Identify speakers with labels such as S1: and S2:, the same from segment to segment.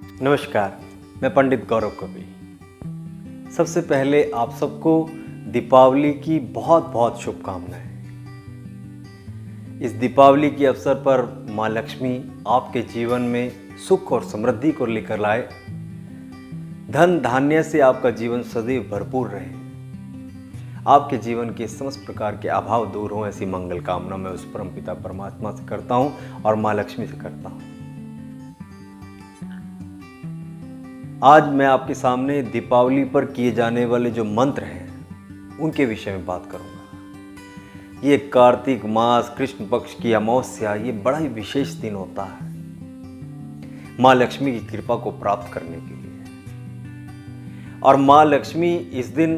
S1: नमस्कार, मैं पंडित गौरव कवि। सबसे पहले आप सबको दीपावली की बहुत बहुत शुभकामनाएं। इस दीपावली के अवसर पर माँ लक्ष्मी आपके जीवन में सुख और समृद्धि को लेकर लाए। धन धान्य से आपका जीवन सदैव भरपूर रहे, आपके जीवन के समस्त प्रकार के अभाव दूर हों, ऐसी मंगल कामना मैं उस परमपिता परमात्मा से करता हूँ और माँ लक्ष्मी से करता हूँ। आज मैं आपके सामने दीपावली पर किए जाने वाले जो मंत्र हैं उनके विषय में बात करूंगा। ये कार्तिक मास कृष्ण पक्ष की अमावस्या, ये बड़ा ही विशेष दिन होता है माँ लक्ष्मी की कृपा को प्राप्त करने के लिए। और माँ लक्ष्मी इस दिन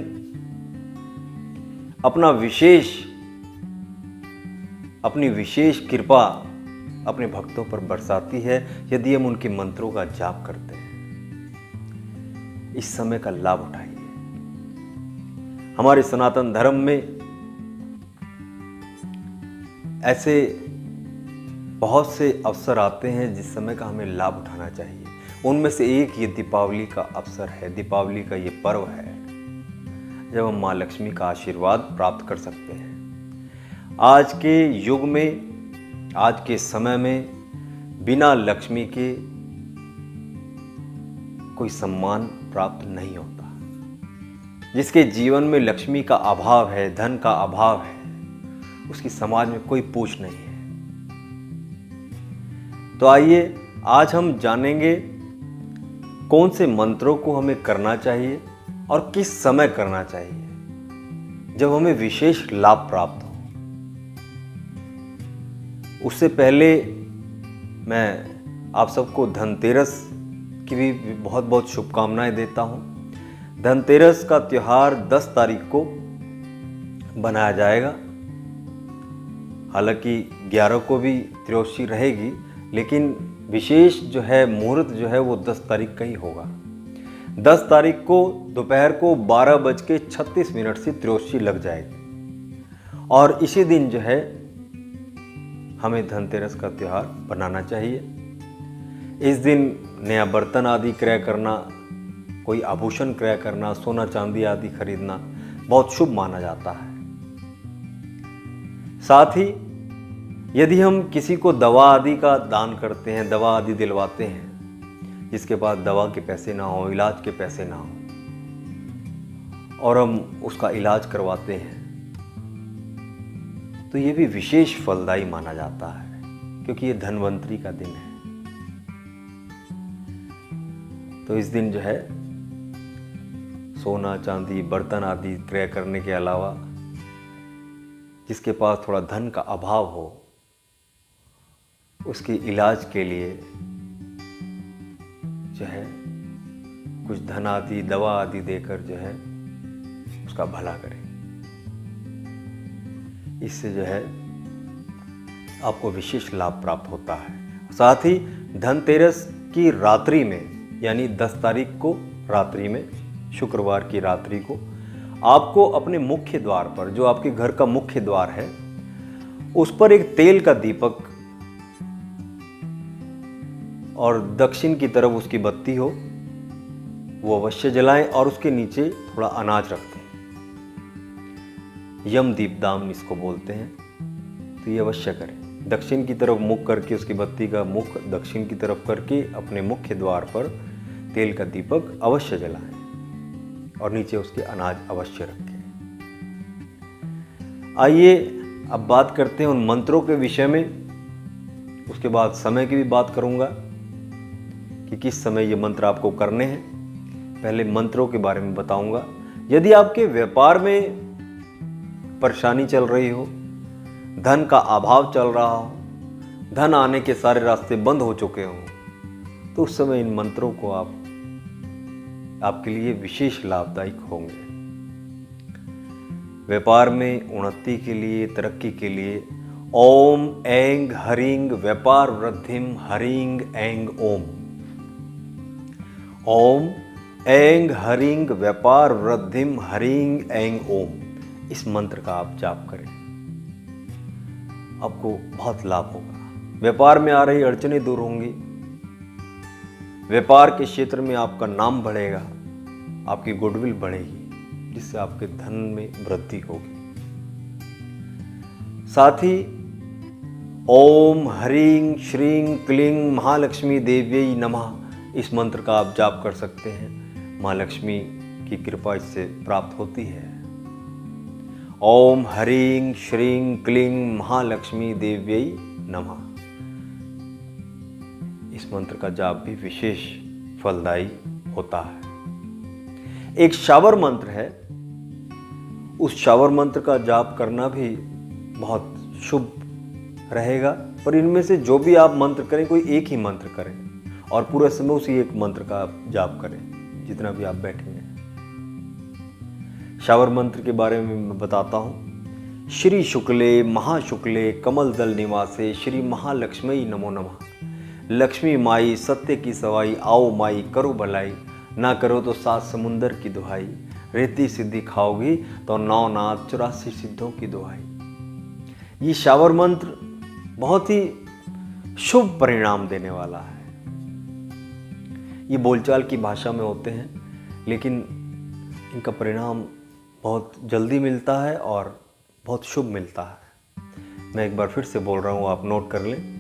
S1: अपनी विशेष कृपा अपने भक्तों पर बरसाती है यदि हम उनके मंत्रों का जाप करते हैं। इस समय का लाभ उठाइए। हमारे सनातन धर्म में ऐसे बहुत से अवसर आते हैं जिस समय का हमें लाभ उठाना चाहिए। उनमें से एक ये दीपावली का अवसर है। दीपावली का ये पर्व है जब हम माँ लक्ष्मी का आशीर्वाद प्राप्त कर सकते हैं। आज के युग में, आज के समय में बिना लक्ष्मी के कोई सम्मान प्राप्त नहीं होता। जिसके जीवन में लक्ष्मी का अभाव है, धन का अभाव है, उसकी समाज में कोई पूछ नहीं है। तो आइए आज हम जानेंगे कौन से मंत्रों को हमें करना चाहिए और किस समय करना चाहिए जब हमें विशेष लाभ प्राप्त हो। उससे पहले मैं आप सबको धनतेरस की भी बहुत बहुत शुभकामनाएं देता हूं। धनतेरस का त्योहार 10 तारीख को बनाया जाएगा। हालांकि 11 को भी त्रयोदशी रहेगी, लेकिन विशेष जो है मुहूर्त जो है वो 10 तारीख का ही होगा। 10 तारीख को दोपहर को 12:36 से त्रयोदशी लग जाएगी और इसी दिन जो है हमें धनतेरस का त्योहार बनाना चाहिए। इस दिन नया बर्तन आदि क्रय करना, कोई आभूषण क्रय करना, सोना चांदी आदि खरीदना बहुत शुभ माना जाता है। साथ ही यदि हम किसी को दवा आदि का दान करते हैं, दवा आदि दिलवाते हैं, जिसके पास दवा के पैसे ना हो, इलाज के पैसे ना हो, और हम उसका इलाज करवाते हैं, तो ये भी विशेष फलदायी माना जाता है क्योंकि ये धन्वंतरी का दिन है। तो इस दिन जो है सोना चांदी बर्तन आदि क्रय करने के अलावा जिसके पास थोड़ा धन का अभाव हो, उसके इलाज के लिए जो है कुछ धन आदि दवा आदि देकर जो है उसका भला करें। इससे जो है आपको विशेष लाभ प्राप्त होता है। साथ ही धनतेरस की रात्रि में, यानी 10 तारीख को रात्रि में, शुक्रवार की रात्रि को, आपको अपने मुख्य द्वार पर, जो आपके घर का मुख्य द्वार है, उस पर एक तेल का दीपक और दक्षिण की तरफ उसकी बत्ती हो, वो अवश्य जलाएं और उसके नीचे थोड़ा अनाज रख दें। यम दीपदान इसको बोलते हैं, तो ये अवश्य करें। दक्षिण की तरफ मुख करके, उसकी बत्ती का मुख दक्षिण की तरफ करके अपने मुख्य द्वार पर तेल का दीपक अवश्य जलाएं और नीचे उसके अनाज अवश्य रखें। आइए अब बात करते हैं उन मंत्रों के विषय में। उसके बाद समय की भी बात करूंगा कि किस समय ये मंत्र आपको करने हैं। पहले मंत्रों के बारे में बताऊंगा। यदि आपके व्यापार में परेशानी चल रही हो, धन का अभाव चल रहा हो, धन आने के सारे रास्ते बंद हो चुके हों, तो उस समय इन मंत्रों को आपके लिए विशेष लाभदायक होंगे। व्यापार में उन्नति के लिए, तरक्की के लिए ओम ऐंग हरिंग व्यापार वृद्धिम हरिंग ऐंग ओम। ओम ऐंग हरिंग व्यापार वृद्धिम हरिंग ऐंग ओम। इस मंत्र का आप जाप करें, आपको बहुत लाभ होगा। व्यापार में आ रही अड़चनें दूर होंगी, व्यापार के क्षेत्र में आपका नाम बढ़ेगा, आपकी गुडविल बढ़ेगी, जिससे आपके धन में वृद्धि होगी। साथ ही ओम ह्रीं श्रीं क्लीं महालक्ष्मी देव्यै नमः इस मंत्र का आप जाप कर सकते हैं। माँ लक्ष्मी की कृपा इससे प्राप्त होती है। ओम ह्रीं श्रीं क्लीं महालक्ष्मी देव्यै नमः इस मंत्र का जाप भी विशेष फलदायी होता है। एक शावर मंत्र है, उस शावर मंत्र का जाप करना भी बहुत शुभ रहेगा। पर इनमें से जो भी आप मंत्र करें, कोई एक ही मंत्र करें और पूरा समय उसी एक मंत्र का आप जाप करें, जितना भी आप बैठेंगे। शावर मंत्र के बारे में मैं बताता हूँ। श्री शुक्ले महाशुक्ले कमल दल निवासे श्री महालक्ष्मी नमो नमः। लक्ष्मी माई सत्य की सवाई, आओ माई करो भलाई, ना करो तो 7 समुंदर की दुहाई। रिद्धि सिद्धि खाओगी तो 9 नाथ 84 सिद्धों की दुहाई। ये शावर मंत्र बहुत ही शुभ परिणाम देने वाला है। ये बोलचाल की भाषा में होते हैं, लेकिन इनका परिणाम बहुत जल्दी मिलता है और बहुत शुभ मिलता है। मैं एक बार फिर से बोल रहा हूँ, आप नोट कर लें।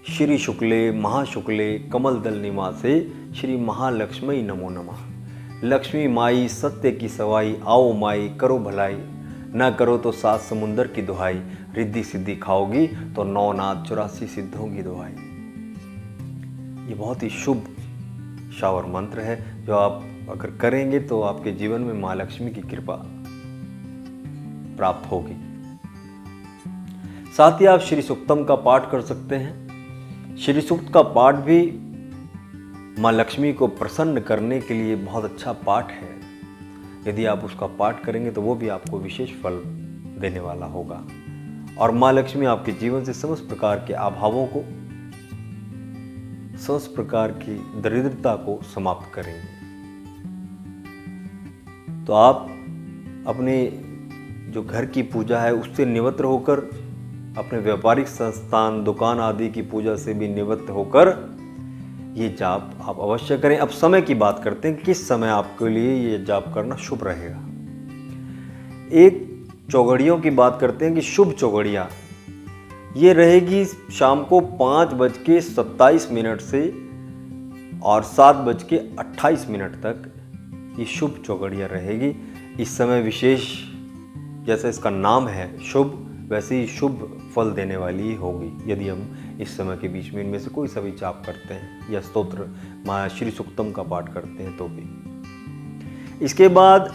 S1: श्री शुक्ले महाशुक्ले कमल दल निवासे श्री महालक्ष्मी नमो नमः। लक्ष्मी माई सत्य की सवाई, आओ माई करो भलाई, ना करो तो 7 समुंदर की दुहाई। रिद्धि सिद्धि खाओगी तो 9 नाथ 84 सिद्धों की दुहाई। ये बहुत ही शुभ शावर मंत्र है, जो आप अगर करेंगे तो आपके जीवन में माँ लक्ष्मी की कृपा प्राप्त होगी। साथ ही आप श्री सूक्तम का पाठ कर सकते हैं। श्री सूक्त का पाठ भी माँ लक्ष्मी को प्रसन्न करने के लिए बहुत अच्छा पाठ है। यदि आप उसका पाठ करेंगे तो वो भी आपको विशेष फल देने वाला होगा और माँ लक्ष्मी आपके जीवन से समस्त प्रकार के अभावों को, समस्त प्रकार की दरिद्रता को समाप्त करेंगे। तो आप अपने जो घर की पूजा है उससे निवृत्त होकर, अपने व्यापारिक संस्थान, दुकान आदि की पूजा से भी निवृत्त होकर ये जाप आप अवश्य करें। अब समय की बात करते हैं, किस समय आपके लिए ये जाप करना शुभ रहेगा। एक चौघड़ियों की बात करते हैं कि शुभ चौघड़िया ये रहेगी शाम को 5:27 से और 7:28 तक ये शुभ चौघड़िया रहेगी। इस समय विशेष, जैसे इसका नाम है शुभ, वैसे ही शुभ फल देने वाली होगी यदि हम इस समय के बीच में इनमें से कोई सा भी जाप करते हैं या स्तोत्र माँ श्री सूक्तम का पाठ करते हैं तो भी। इसके बाद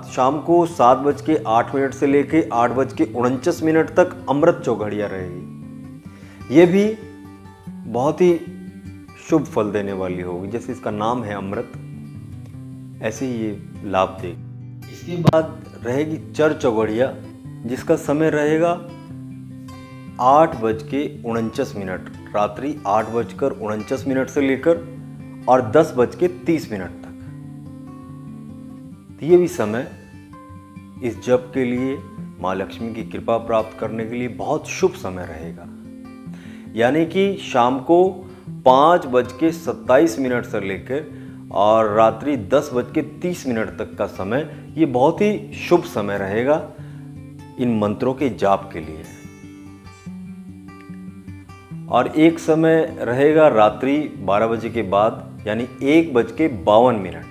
S1: शाम को 7:08 से लेके 8:49 तक अमृत चौघड़िया रहेगी। ये भी बहुत ही शुभ फल देने वाली होगी। जैसे इसका नाम है अमृत, ऐसे ही ये लाभ देगी। इसके बाद रहेगी चर चौघड़िया, जिसका समय रहेगा 8:49, रात्रि 8:49 से लेकर और 10:30 तक। ये भी समय इस जप के लिए, माँ लक्ष्मी की कृपा प्राप्त करने के लिए बहुत शुभ समय रहेगा। यानी कि शाम को 5:27 से लेकर और रात्रि 10:30 तक का समय, ये बहुत ही शुभ समय रहेगा इन मंत्रों के जाप के लिए। और एक समय रहेगा रात्रि 12 बजे के बाद, यानी 1:52।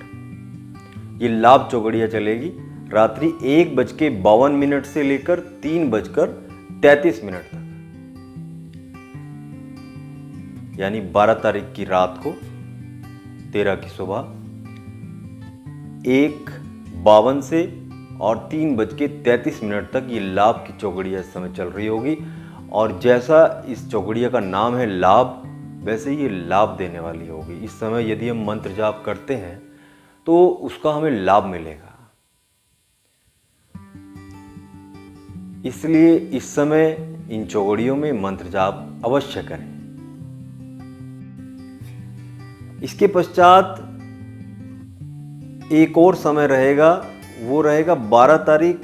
S1: ये लाभ चौघड़िया चलेगी रात्रि 1:52 से लेकर 3:33 तक, यानी 12 तारीख की रात को 13 की सुबह 1:52 से और 3:33 तक ये लाभ की चौघड़िया इस समय चल रही होगी। और जैसा इस चौघड़िया का नाम है लाभ, वैसे ही ये लाभ देने वाली होगी। इस समय यदि हम मंत्र जाप करते हैं तो उसका हमें लाभ मिलेगा। इसलिए इस समय इन चौघड़ियों में मंत्र जाप अवश्य करें। इसके पश्चात एक और समय रहेगा, वो रहेगा 12 तारीख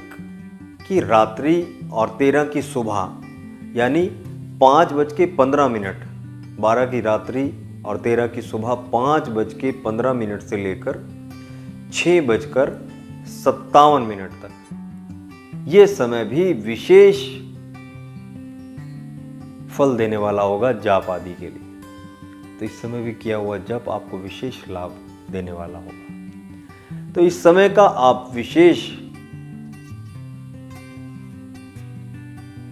S1: की रात्रि और 13 की सुबह, यानी 5:15, 12 की रात्रि और 13 की सुबह 5:15 से लेकर 6:57 तक। ये समय भी विशेष फल देने वाला होगा जाप आदि के लिए। तो इस समय भी किया हुआ जप आपको विशेष लाभ देने वाला होगा। तो इस समय का आप विशेष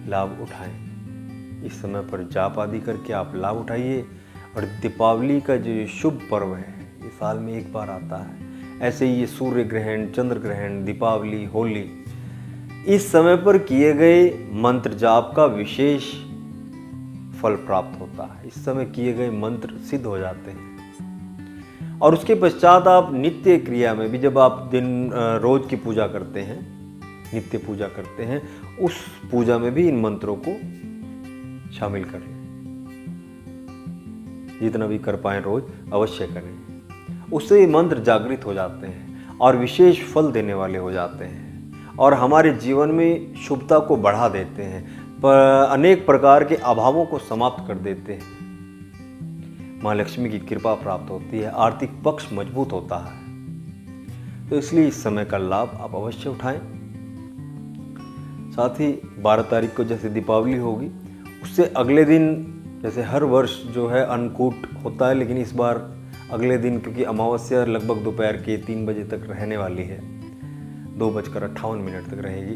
S1: लाभ उठाएं। इस समय पर जाप आदि करके आप लाभ उठाइए। और दीपावली का जो ये शुभ पर्व है, ये साल में एक बार आता है। ऐसे ही ये सूर्य ग्रहण, चंद्र ग्रहण, दीपावली, होली, इस समय पर किए गए मंत्र जाप का विशेष फल प्राप्त होता है। इस समय किए गए मंत्र सिद्ध हो जाते हैं। और उसके पश्चात आप नित्य क्रिया में भी, जब आप रोज की पूजा करते हैं, नित्य पूजा करते हैं, उस पूजा में भी इन मंत्रों को शामिल करें। जितना भी कर पाए रोज अवश्य करें। उससे ये मंत्र जागृत हो जाते हैं और विशेष फल देने वाले हो जाते हैं और हमारे जीवन में शुभता को बढ़ा देते हैं, पर अनेक प्रकार के अभावों को समाप्त कर देते हैं। माँ लक्ष्मी की कृपा प्राप्त होती है, आर्थिक पक्ष मजबूत होता है। तो इसलिए इस समय का लाभ आप अवश्य उठाएं। साथ ही 12 तारीख को जैसे दीपावली होगी, उससे अगले दिन, जैसे हर वर्ष जो है अन्नकूट होता है, लेकिन इस बार अगले दिन, क्योंकि अमावस्या लगभग दोपहर के 3 बजे तक रहने वाली है, 2:58 तक रहेगी,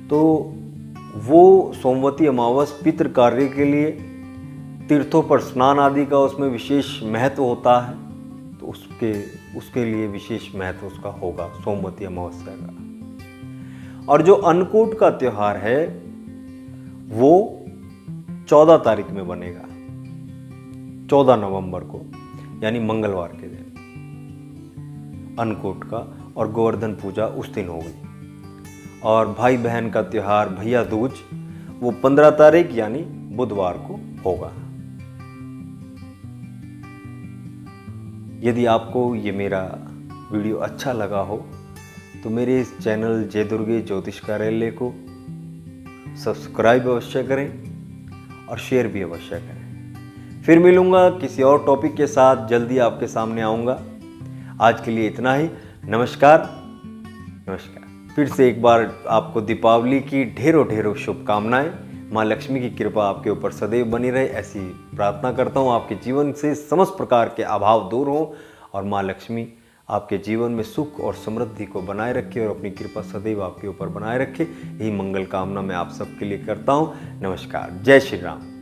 S1: तो वो सोमवती अमावस पितृ कार्य के लिए तीर्थों पर स्नान आदि का उसमें विशेष महत्व होता है। तो उसके लिए विशेष महत्व उसका होगा सोमवती अमावस्या का। और जो अन्नकूट का त्योहार है वो 14 तारीख में बनेगा, 14 नवंबर को, यानी मंगलवार के दिन अन्नकूट का, और गोवर्धन पूजा उस दिन होगी। और भाई बहन का त्योहार भैया दूज वो 15 तारीख यानी बुधवार को होगा। यदि आपको ये मेरा वीडियो अच्छा लगा हो तो मेरे इस चैनल जय दुर्गे ज्योतिष कार्यालय को सब्सक्राइब अवश्य करें और शेयर भी अवश्य करें। फिर मिलूंगा किसी और टॉपिक के साथ, जल्दी आपके सामने आऊँगा। आज के लिए इतना ही। नमस्कार। फिर से एक बार आपको दीपावली की ढेरों शुभकामनाएं। माँ लक्ष्मी की कृपा आपके ऊपर सदैव बनी रहे, ऐसी प्रार्थना करता हूँ। आपके जीवन से समस्त प्रकार के अभाव दूर हों और माँ लक्ष्मी आपके जीवन में सुख और समृद्धि को बनाए रखे और अपनी कृपा सदैव आपके ऊपर बनाए रखे। यही मंगल कामना मैं आप सबके लिए करता हूँ। नमस्कार। जय श्री राम।